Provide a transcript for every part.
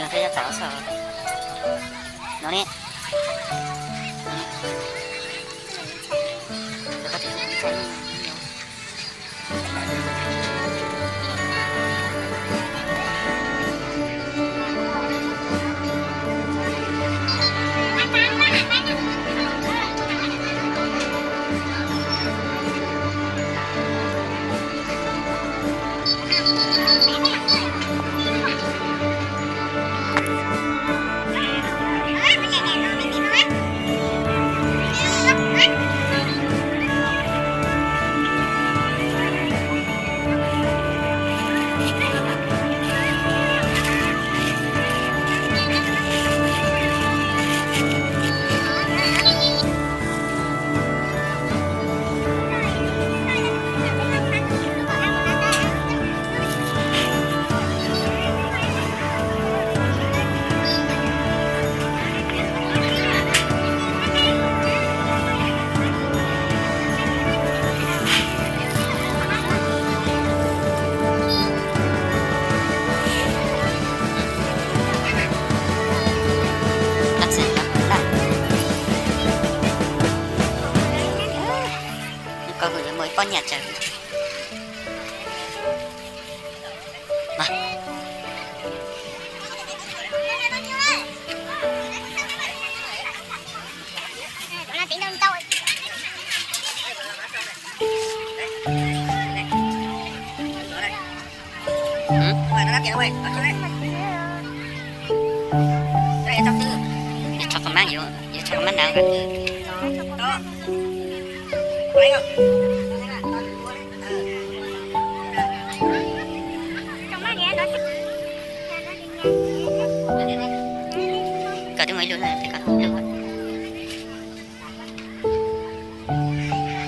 연세가 작아서 너네 내가 지금 잘 có người mới có nhà trời mà cho con mang vô cho con mang nào cả đứa mấy đứa này thì cả không được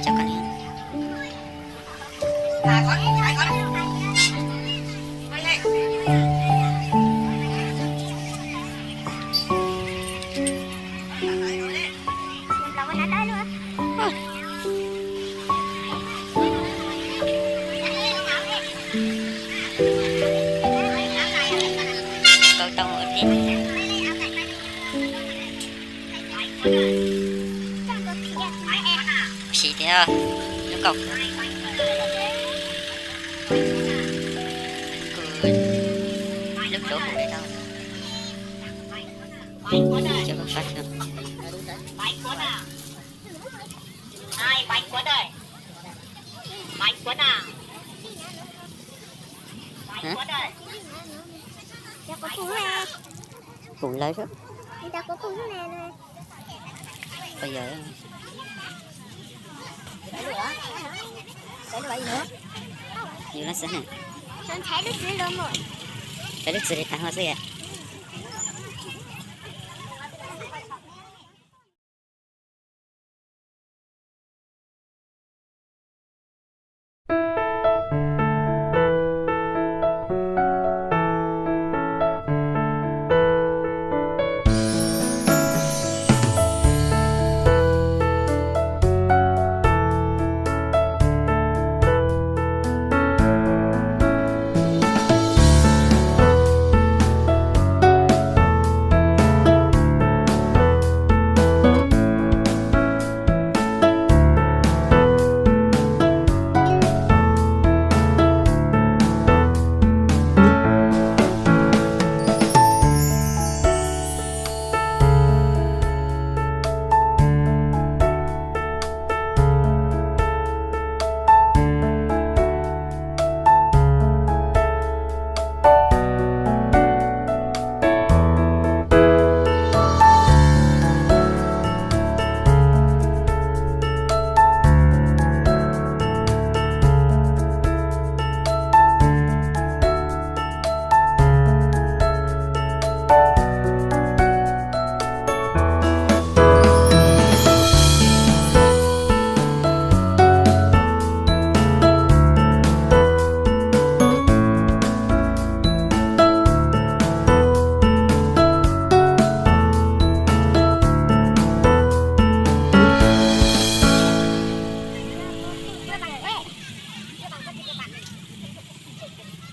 cho con đi xì thế à nó cọc cười nước đổ hồ đây đâu cho con phát nữa bánh cuốn đây bánh cuốn à bánh cuốn đây Dạ có cuốn nè. cuốn lấy đó Dạ có cuốn nè nè. bây giờ Để nữa gì nữa? nhiều lắm sao Con thấy đứt dưới luôn rồi. phải đứt dưới thằng hoa gì ạ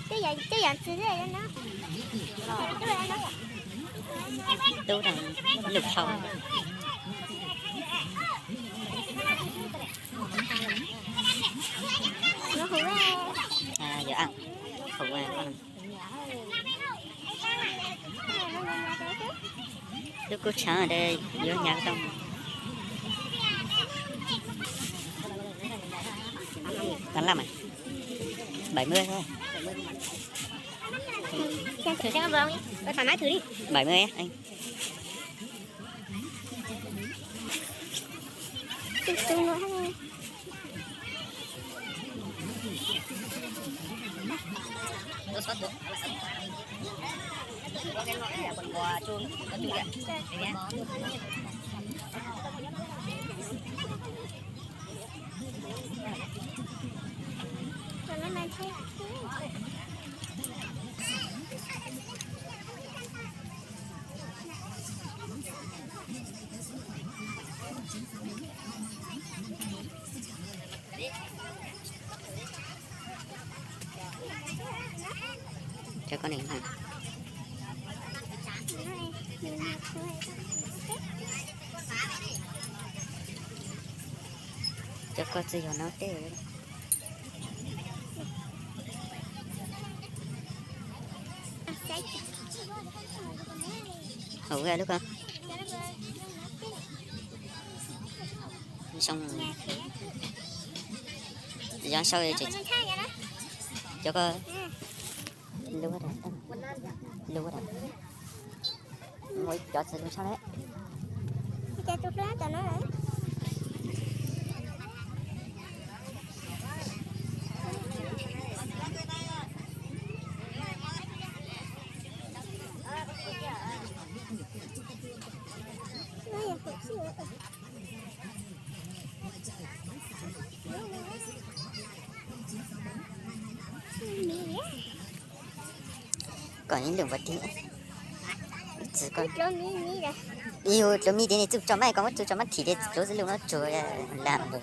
Chứ giờ chứ giờ xíu này nó. Tú đang lục thông. Nó hú ra. À giờ ăn phụ con lúc cô sáng ở đây giữa nhà tông bán làm à 70 thôi Thử xem con đi, thoải mái thử đi. 70 á anh Từ từ nữa thôi. cho con này hả cho con gì nó tê hậu ra lúc không xong dán sau đây chị cho con lưu hết rồi lưu hết rồi mỗi chọn sẽ lưu sau đấy Cho chút lá cho nó đấy. còn những đường vật nữa chỉ còn rồi. yêu cho mi đến chụp cho mày có chụp cho mắt thì để chỗ dưới nó chụp làm được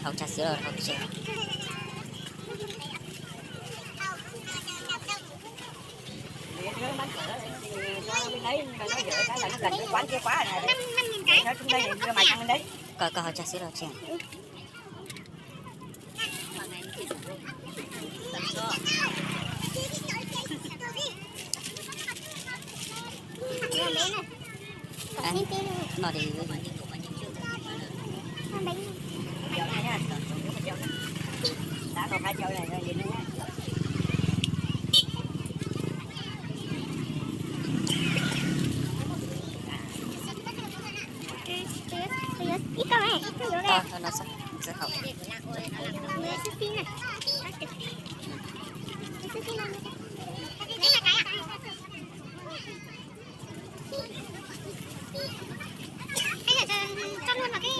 học trà sữa rồi học sữa coi học trà sữa rồi chị nó đi đã còn hai chơi này gì nữa xuất khẩu. Người xuất xin này. Xuất xin này. Đây là cái ạ. Hay là cho luôn vào cái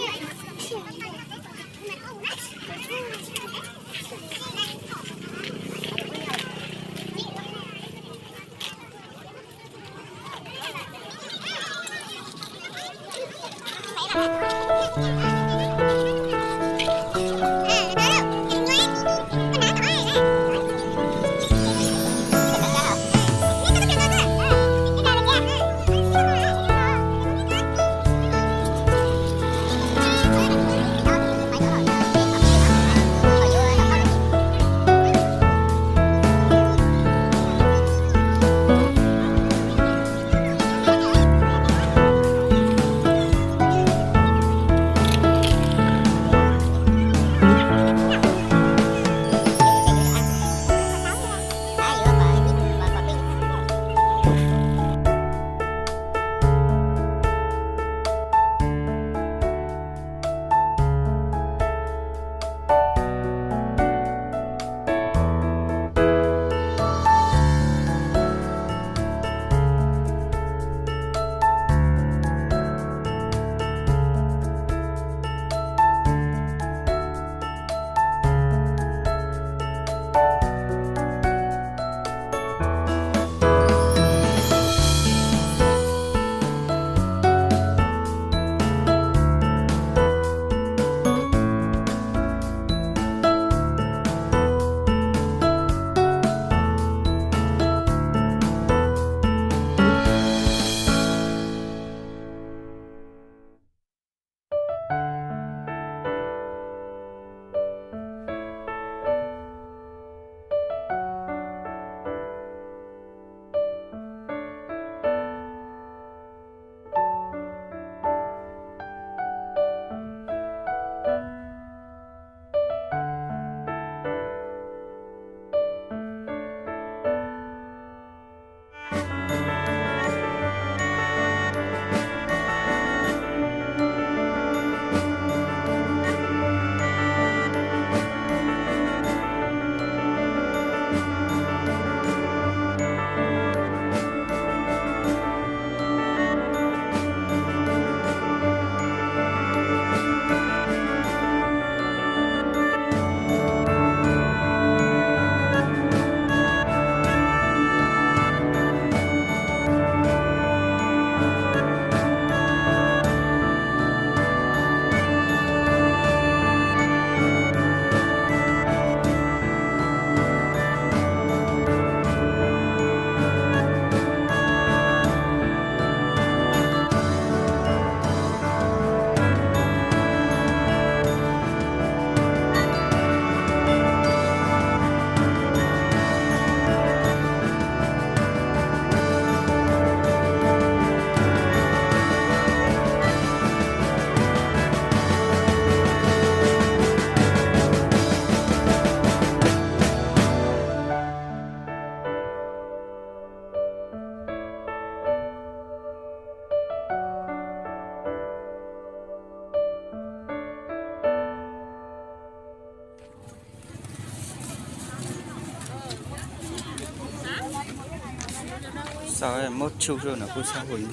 sao em mốt chụp rồi nó cũng sao hồi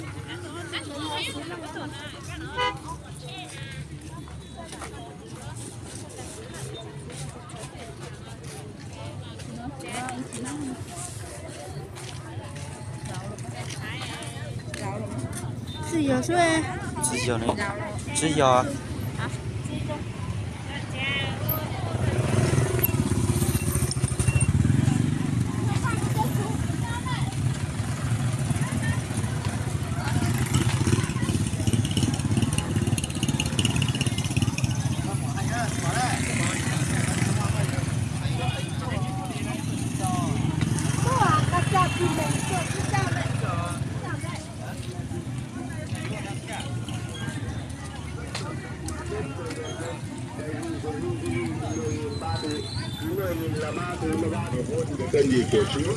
自由是呗？只有呢，只有啊。Tên gì kiểu xuống.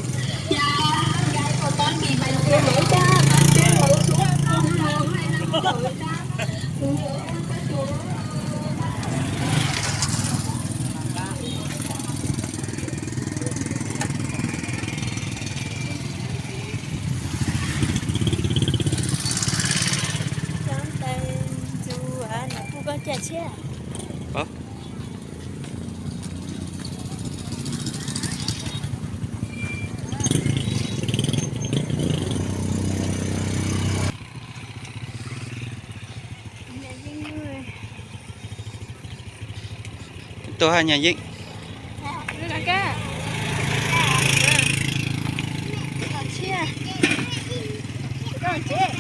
切。 Ủa? Tôi hai nhà dính. Đưa cả cá. Chia. Con chết.